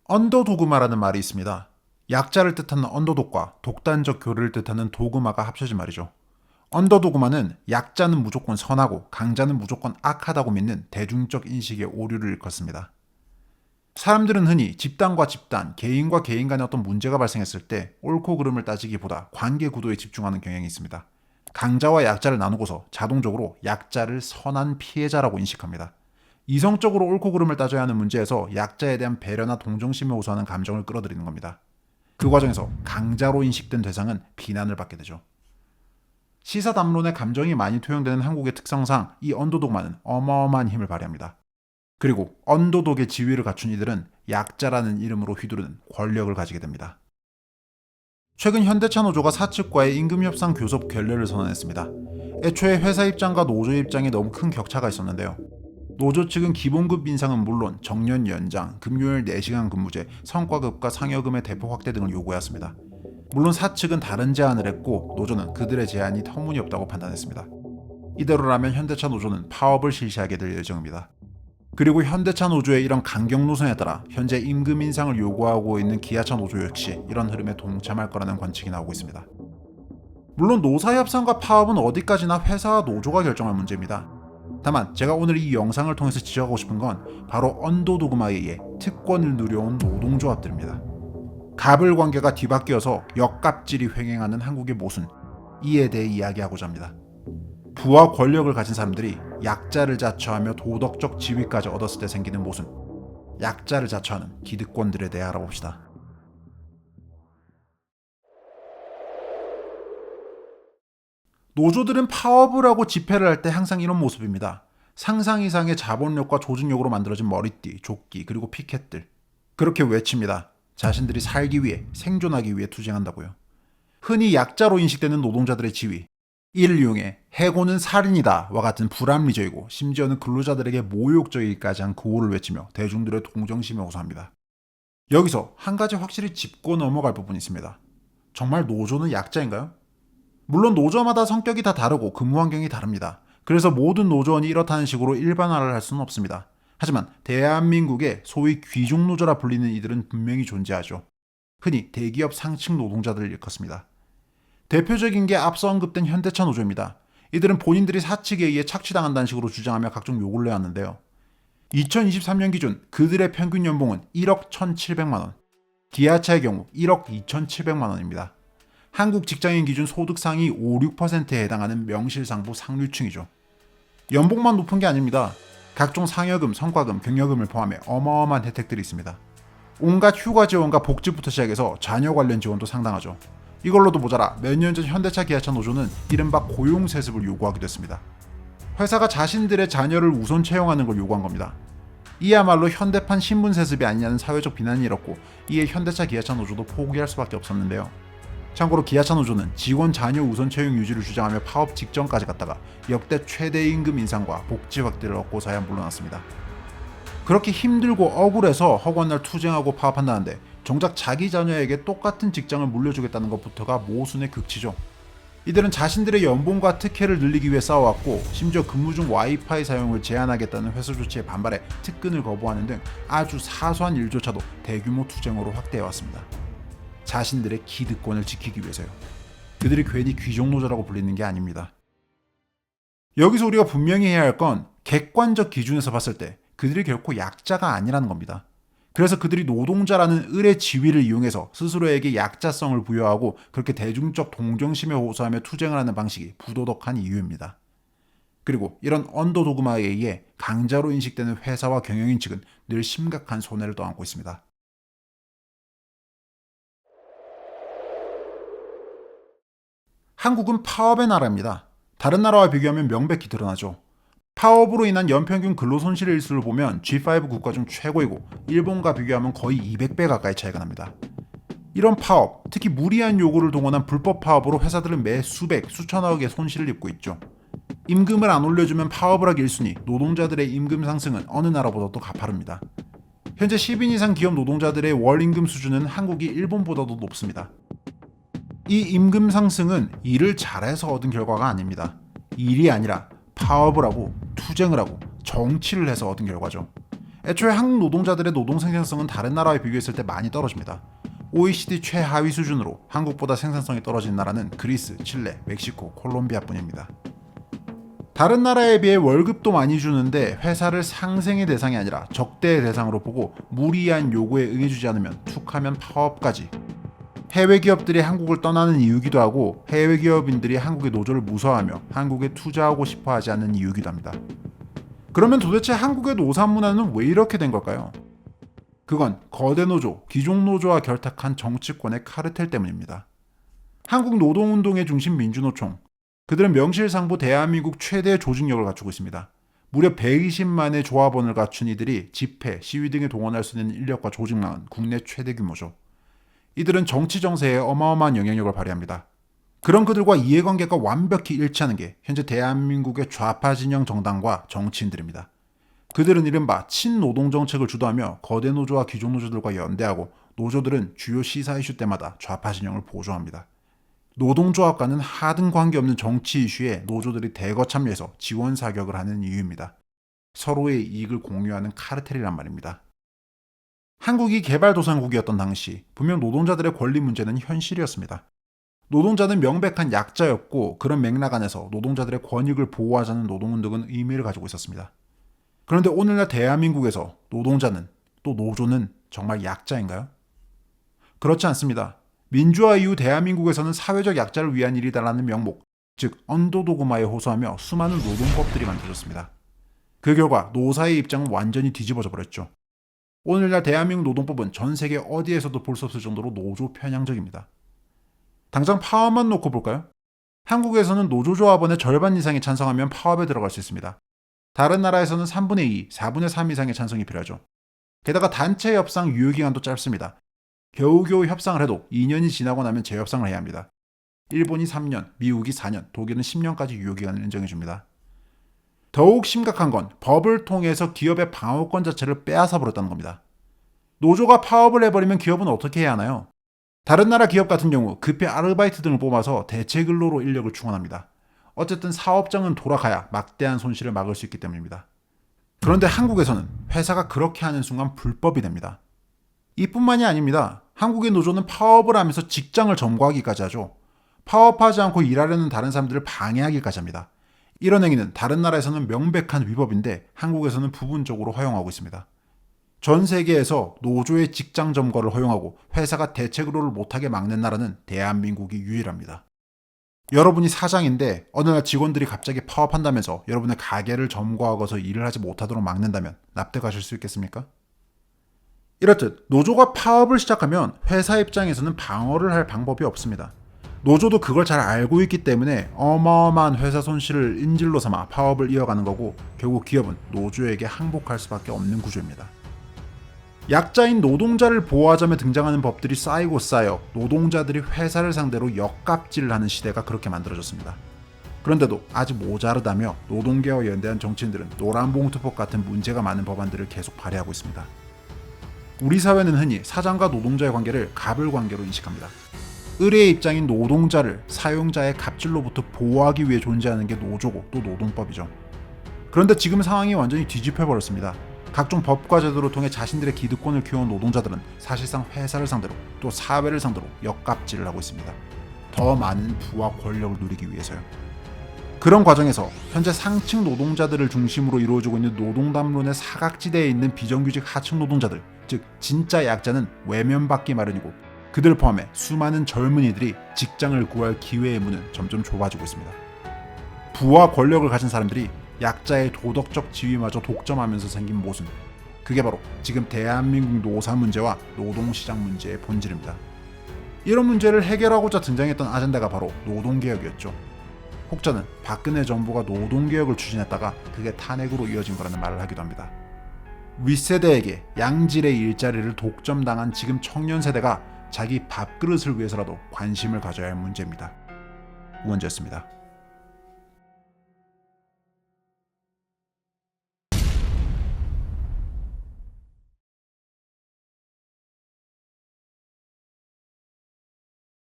언더도그마라는 말이 있습니다. 약자를 뜻하는 언더독과 독단적 교리를 뜻하는 도그마가 합쳐진 말이죠. 언더도그마는 약자는 무조건 선하고 강자는 무조건 악하다고 믿는 대중적 인식의 오류를 일컫습니다. 사람들은 흔히 집단과 집단, 개인과 개인 간의 어떤 문제가 발생했을 때 옳고 그름을 따지기보다 관계 구도에 집중하는 경향이 있습니다. 강자와 약자를 나누고서 자동적으로 약자를 선한 피해자라고 인식합니다. 이성적으로 옳고 그름을 따져야 하는 문제에서 약자에 대한 배려나 동정심을 호소하는 감정을 끌어들이는 겁니다. 그 과정에서 강자로 인식된 대상은 비난을 받게 되죠. 시사담론에 감정이 많이 투영되는 한국의 특성상 이 언더독만은 어마어마한 힘을 발휘합니다. 그리고 언더독의 지위를 갖춘 이들은 약자라는 이름으로 휘두르는 권력을 가지게 됩니다. 최근 현대차 노조가 사측과의 임금협상 교섭 결렬을 선언했습니다. 애초에 회사 입장과 노조 입장에 너무 큰 격차가 있었는데요. 노조 측은 기본급 인상은 물론 정년 연장, 금요일 4시간 근무제, 성과급과 상여금의 대폭 확대 등을 요구했습니다. 물론 사측은 다른 제안을 했고 노조는 그들의 제안이 터무니없다고 판단했습니다. 이대로라면 현대차 노조는 파업을 실시하게 될 예정입니다. 그리고 현대차 노조의 이런 강경 노선에 따라 현재 임금 인상을 요구하고 있는 기아차 노조 역시 이런 흐름에 동참할 거라는 관측이 나오고 있습니다. 물론 노사협상과 파업은 어디까지나 회사와 노조가 결정할 문제입니다. 다만 제가 오늘 이 영상을 통해서 지적하고 싶은 건 바로 언더도그마에 의해 특권을 누려온 노동조합들입니다. 갑을 관계가 뒤바뀌어서 역갑질이 횡행하는 한국의 모순, 이에 대해 이야기하고자 합니다. 부와 권력을 가진 사람들이 약자를 자처하며 도덕적 지위까지 얻었을 때 생기는 모순, 약자를 자처하는 기득권들에 대해 알아봅시다. 노조들은 파업을 하고 집회를 할 때 항상 이런 모습입니다. 상상 이상의 자본력과 조직력으로 만들어진 머리띠, 조끼, 그리고 피켓들. 그렇게 외칩니다. 자신들이 살기 위해, 생존하기 위해 투쟁한다고요. 흔히 약자로 인식되는 노동자들의 지위, 이를 이용해 해고는 살인이다 와 같은 불합리적이고 심지어는 근로자들에게 모욕적이기까지 한 구호를 외치며 대중들의 동정심에 호소합니다. 여기서 한 가지 확실히 짚고 넘어갈 부분이 있습니다. 정말 노조는 약자인가요? 물론 노조마다 성격이 다 다르고 근무 환경이 다릅니다. 그래서 모든 노조원이 이렇다는 식으로 일반화를 할 수는 없습니다. 하지만 대한민국의 소위 귀족노조라 불리는 이들은 분명히 존재하죠. 흔히 대기업 상층 노동자들을 일컫습니다. 대표적인 게 앞서 언급된 현대차 노조입니다. 이들은 본인들이 사측에 의해 착취당한다는 식으로 주장하며 각종 요구를 해왔는데요. 2023년 기준 그들의 평균 연봉은 1억 1,700만 원, 기아차의 경우 1억 2,700만 원입니다. 한국 직장인 기준 소득 상위 5, 6%에 해당하는 명실상부 상류층이죠. 연봉만 높은 게 아닙니다. 각종 상여금, 성과금, 경여금을 포함해 어마어마한 혜택들이 있습니다. 온갖 휴가 지원과 복지부터 시작해서 자녀 관련 지원도 상당하죠. 이걸로도 모자라 몇 년 전 현대차 기아차 노조는 이른바 고용세습을 요구하기도 했습니다. 회사가 자신들의 자녀를 우선 채용하는 걸 요구한 겁니다. 이야말로 현대판 신분세습이 아니냐는 사회적 비난이 일었고 이에 현대차 기아차 노조도 포기할 수밖에 없었는데요. 참고로 기아차 노조는 직원 자녀 우선 채용 유지를 주장하며 파업 직전까지 갔다가 역대 최대 임금 인상과 복지 확대를 얻고서야 물러났습니다. 그렇게 힘들고 억울해서 허구한 날 투쟁하고 파업한다는데 정작 자기 자녀에게 똑같은 직장을 물려주겠다는 것부터가 모순의 극치죠. 이들은 자신들의 연봉과 특혜를 늘리기 위해 싸워왔고 심지어 근무 중 와이파이 사용을 제한하겠다는 회사 조치에 반발해 특근을 거부하는 등 아주 사소한 일조차도 대규모 투쟁으로 확대해왔습니다. 자신들의 기득권을 지키기 위해서요. 그들이 괜히 귀족노조라고 불리는 게 아닙니다. 여기서 우리가 분명히 해야 할 건 객관적 기준에서 봤을 때 그들이 결코 약자가 아니라는 겁니다. 그래서 그들이 노동자라는 을의 지위를 이용해서 스스로에게 약자성을 부여하고 그렇게 대중적 동정심에 호소하며 투쟁을 하는 방식이 부도덕한 이유입니다. 그리고 이런 언더도그마에 의해 강자로 인식되는 회사와 경영인 측은 늘 심각한 손해를 떠안고 있습니다. 한국은 파업의 나라입니다. 다른 나라와 비교하면 명백히 드러나죠. 파업으로 인한 연평균 근로손실의 일수를 보면 G5 국가 중 최고이고 일본과 비교하면 거의 200배 가까이 차이가 납니다. 이런 파업, 특히 무리한 요구를 동원한 불법 파업으로 회사들은 매 수백, 수천억의 손실을 입고 있죠. 임금을 안 올려주면 파업을 하기 1순위, 노동자들의 임금 상승은 어느 나라보다도 가파릅니다. 현재 10인 이상 기업 노동자들의 월 임금 수준은 한국이 일본보다도 높습니다. 이 임금 상승은 일을 잘해서 얻은 결과가 아닙니다. 일이 아니라 파업을 하고 투쟁을 하고 정치를 해서 얻은 결과죠. 애초에 한국 노동자들의 노동 생산성은 다른 나라와 비교했을 때 많이 떨어집니다. OECD 최하위 수준으로 한국보다 생산성이 떨어진 나라는 그리스, 칠레, 멕시코, 콜롬비아뿐입니다. 다른 나라에 비해 월급도 많이 주는데 회사를 상생의 대상이 아니라 적대의 대상으로 보고 무리한 요구에 응해주지 않으면 툭하면 파업까지. 해외 기업들이 한국을 떠나는 이유기도 하고 해외 기업인들이 한국의 노조를 무서워하며 한국에 투자하고 싶어하지 않는 이유기도 합니다. 그러면 도대체 한국의 노사 문화는 왜 이렇게 된 걸까요? 그건 거대 노조, 기종 노조와 결탁한 정치권의 카르텔 때문입니다. 한국 노동운동의 중심 민주노총, 그들은 명실상부 대한민국 최대 조직력을 갖추고 있습니다. 무려 120만의 조합원을 갖춘 이들이 집회, 시위 등에 동원할 수 있는 인력과 조직망은 국내 최대 규모죠. 이들은 정치 정세에 어마어마한 영향력을 발휘합니다. 그런 그들과 이해관계가 완벽히 일치하는 게 현재 대한민국의 좌파 진영 정당과 정치인들입니다. 그들은 이른바 친노동 정책을 주도하며 거대 노조와 기종 노조들과 연대하고 노조들은 주요 시사 이슈 때마다 좌파 진영을 보조합니다. 노동조합과는 하등 관계없는 정치 이슈에 노조들이 대거 참여해서 지원 사격을 하는 이유입니다. 서로의 이익을 공유하는 카르텔이란 말입니다. 한국이 개발도상국이었던 당시 분명 노동자들의 권리 문제는 현실이었습니다. 노동자는 명백한 약자였고 그런 맥락 안에서 노동자들의 권익을 보호하자는 노동운동은 의미를 가지고 있었습니다. 그런데 오늘날 대한민국에서 노동자는 또 노조는 정말 약자인가요? 그렇지 않습니다. 민주화 이후 대한민국에서는 사회적 약자를 위한 일이다라는 명목, 즉 언도도그마에 호소하며 수많은 노동법들이 만들어졌습니다. 그 결과 노사의 입장은 완전히 뒤집어져 버렸죠. 오늘날 대한민국 노동법은 전 세계 어디에서도 볼 수 없을 정도로 노조 편향적입니다. 당장 파업만 놓고 볼까요? 한국에서는 노조조합원의 절반 이상이 찬성하면 파업에 들어갈 수 있습니다. 다른 나라에서는 3분의 2, 4분의 3 이상의 찬성이 필요하죠. 게다가 단체 협상 유효기간도 짧습니다. 겨우겨우 협상을 해도 2년이 지나고 나면 재협상을 해야 합니다. 일본이 3년, 미국이 4년, 독일은 10년까지 유효기간을 인정해줍니다. 더욱 심각한 건 법을 통해서 기업의 방어권 자체를 빼앗아 버렸다는 겁니다. 노조가 파업을 해버리면 기업은 어떻게 해야 하나요? 다른 나라 기업 같은 경우 급히 아르바이트 등을 뽑아서 대체 근로로 인력을 충원합니다. 어쨌든 사업장은 돌아가야 막대한 손실을 막을 수 있기 때문입니다. 그런데 한국에서는 회사가 그렇게 하는 순간 불법이 됩니다. 이뿐만이 아닙니다. 한국의 노조는 파업을 하면서 직장을 점거하기까지 하죠. 파업하지 않고 일하려는 다른 사람들을 방해하기까지 합니다. 이런 행위는 다른 나라에서는 명백한 위법인데 한국에서는 부분적으로 허용하고 있습니다. 전 세계에서 노조의 직장 점거를 허용하고 회사가 대체 근로를 못하게 막는 나라는 대한민국이 유일합니다. 여러분이 사장인데 어느 날 직원들이 갑자기 파업한다면서 여러분의 가게를 점거하고서 일을 하지 못하도록 막는다면 납득하실 수 있겠습니까? 이렇듯 노조가 파업을 시작하면 회사 입장에서는 방어를 할 방법이 없습니다. 노조도 그걸 잘 알고 있기 때문에 어마어마한 회사 손실을 인질로 삼아 파업을 이어가는 거고 결국 기업은 노조에게 항복할 수밖에 없는 구조입니다. 약자인 노동자를 보호하자며 등장하는 법들이 쌓이고 쌓여 노동자들이 회사를 상대로 역갑질을 하는 시대가 그렇게 만들어졌습니다. 그런데도 아직 모자르다며 노동계와 연대한 정치인들은 노란봉투법 같은 문제가 많은 법안들을 계속 발의하고 있습니다. 우리 사회는 흔히 사장과 노동자의 관계를 갑을관계로 인식합니다. 의뢰의 입장인 노동자를 사용자의 갑질로부터 보호하기 위해 존재하는 게 노조고 또 노동법이죠. 그런데 지금 상황이 완전히 뒤집혀버렸습니다. 각종 법과 제도를 통해 자신들의 기득권을 키워온 노동자들은 사실상 회사를 상대로 또 사회를 상대로 역갑질을 하고 있습니다. 더 많은 부와 권력을 누리기 위해서요. 그런 과정에서 현재 상층 노동자들을 중심으로 이루어지고 있는 노동담론의 사각지대에 있는 비정규직 하층 노동자들, 즉 진짜 약자는 외면받기 마련이고 그들을 포함해 수많은 젊은이들이 직장을 구할 기회의 문은 점점 좁아지고 있습니다. 부와 권력을 가진 사람들이 약자의 도덕적 지위마저 독점하면서 생긴 모순, 그게 바로 지금 대한민국 노사 문제와 노동시장 문제의 본질입니다. 이런 문제를 해결하고자 등장했던 아젠다가 바로 노동개혁이었죠. 혹자는 박근혜 정부가 노동개혁을 추진했다가 그게 탄핵으로 이어진 거라는 말을 하기도 합니다. 윗세대에게 양질의 일자리를 독점당한 지금 청년 세대가 자기 밥그릇을 위해서라도 관심을 가져야 할 문제입니다. 우원재였습니다.